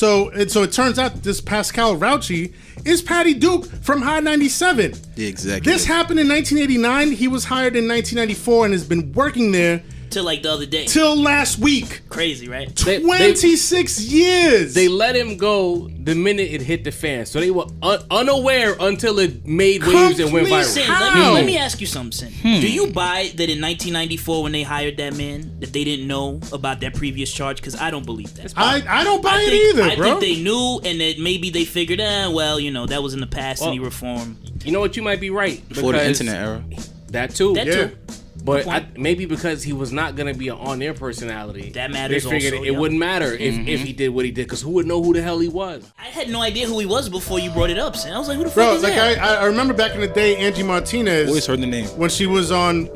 So it turns out this Pascal Rauchi is Paddy Duke from Hot 97. The executive. This happened in 1989. He was hired in 1994 and has been working there till like the other day. Till last week. Crazy, right? 26 years. They let him go the minute it hit the fan. So they were unaware until it made waves and went viral. Sin, let me ask you something, Sin. Do you buy that in 1994 when they hired that man that they didn't know about that previous charge? Because I don't believe that. I don't buy it either, bro. I think they knew and that maybe they figured, well, that was in the past and he reformed. You know what? You might be right. Before the internet era. That too. That too. But maybe because he was not going to be an on-air personality, that matters. They figured it wouldn't matter if he did what he did, because who would know who the hell he was? I had no idea who he was before you brought it up, Sam. I was like, who the fuck is that? I remember back in the day, Angie Martinez. Always heard the name when she was on,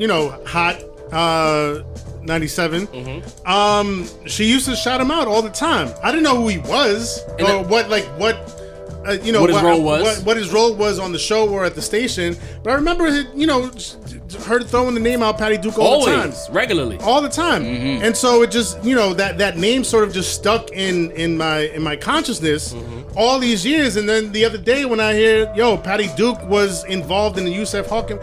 Hot 97. She used to shout him out all the time. I didn't know who he was or what his role was on the show or at the station. But I remember, her throwing the name out Paddy Duke all the time, regularly, all the time. And so it just, that name sort of just stuck in my consciousness all these years. And then the other day when I hear, Paddy Duke was involved in the Yusuf Hawkins,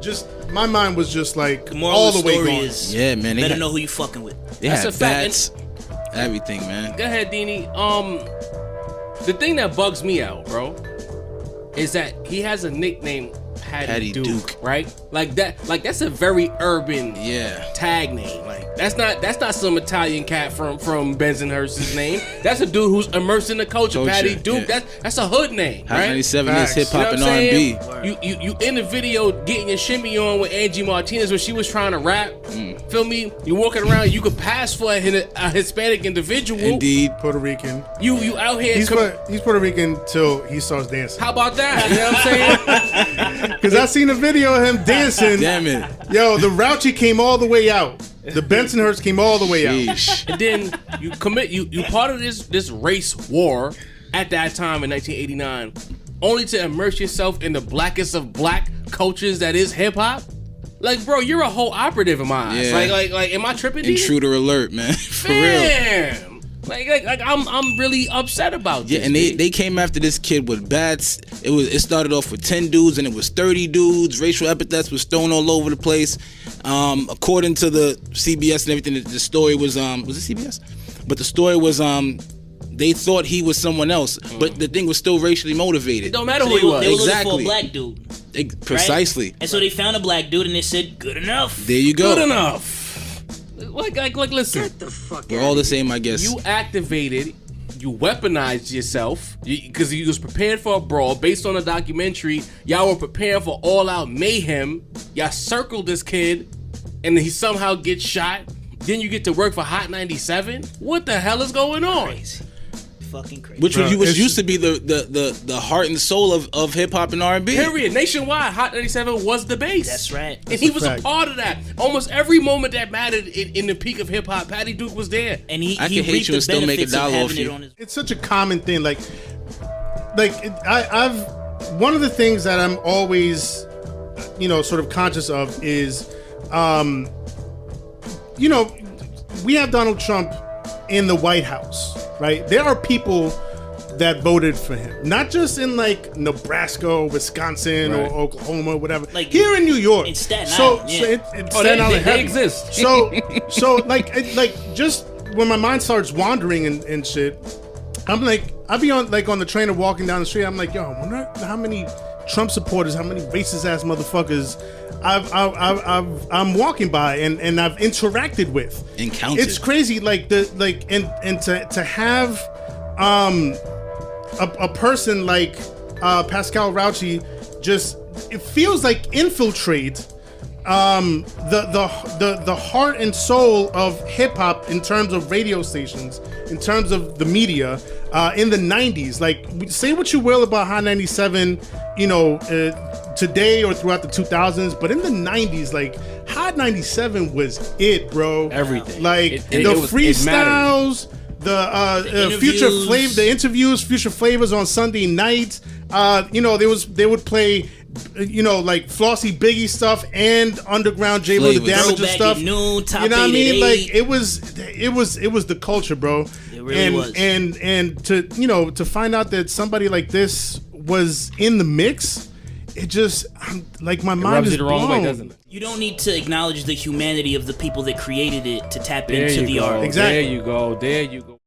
just my mind was just like all the way gone. Yeah, man. Better know who you fucking with. That's a fact. Everything, man. Go ahead, Deanie. The thing that bugs me out, bro, is that he has a nickname, Paddy Duke, right? Like that's a very urban tag name. Like that's not some Italian cat from Bensonhurst's name. That's a dude who's immersed in the culture. Paddy Duke. Yeah. That's a hood name. Hot right? 97 is hip hop and R&B. You in the video getting your shimmy on with Angie Martinez when she was trying to rap. Feel me? You walking around, you could pass for a Hispanic individual. Indeed. Puerto Rican. You out here. He's Puerto Rican till he starts dancing. How about that? You know what I'm saying? Because I seen a video of him dancing. Damn it. Yo, the Rauchi came all the way out. The Bensonhurst came all the way out. And then you part of this race war at that time in 1989, only to immerse yourself in the blackest of black cultures that is hip hop. Like, bro, you're a whole operative in my eyes. Yeah. Like, am I tripping? Intruder alert, man. For real. Like I'm really upset about this. Yeah, and they came after this kid with bats. It started off with 10 dudes and it was 30 dudes. Racial epithets was thrown all over the place. According to the CBS and everything, the story was it CBS? But the story was they thought he was someone else, but the thing was still racially motivated. It don't matter who he was. They were looking for a black dude. Precisely. Right? And so they found a black dude and they said, good enough. There you go. Good enough. Like, listen. Get the fuck We're all the same, I guess. You activated, you weaponized yourself because you was prepared for a brawl based on a documentary. Y'all were prepared for all-out mayhem. Y'all circled this kid, and he somehow gets shot. Then you get to work for Hot 97. What the hell is going on? Crazy. Fucking crazy. Which used to be the heart and soul of hip hop and R&B. Period. Nationwide, Hot 97 was the base. That's right. And he was a part of that. Almost every moment that mattered in the peak of hip hop, Paddy Duke was there. And he can hate you and still make a dollar off you. It's such a common thing. Like I've one of the things that I'm always, sort of conscious of is, we have Donald Trump in the White House. Right, there are people that voted for him, not just in like Nebraska or Wisconsin or Oklahoma, or whatever. Like here in New York, in Staten Island, Staten Island they exist. So like just when my mind starts wandering and shit, I'm like, I'll be on the train or walking down the street. I'm like, yo, I wonder how many Trump supporters, how many racist ass motherfuckers I'm walking by and I've interacted with. Encountered. It's crazy, to have a person like Pascal Rauchi just, it feels like infiltrate the heart and soul of hip hop in terms of radio stations, in terms of the media in the 90s. Like, say what you will about Hot 97, today or throughout the 2000s, but in the 90s, like Hot 97 was it, bro. Everything. Like the freestyles, the future flavor, the interviews, future flavors on Sunday nights. They would play, like Flossy Biggie stuff and Underground J-Lo the Damager stuff. Noon, you know what I mean? Like it was the culture, bro. really was. And to to find out that somebody like this was in the mix, it just like my mind is the wrong blown. way, doesn't it? You don't need to acknowledge the humanity of the people that created it to tap into the art. Exactly. There you go.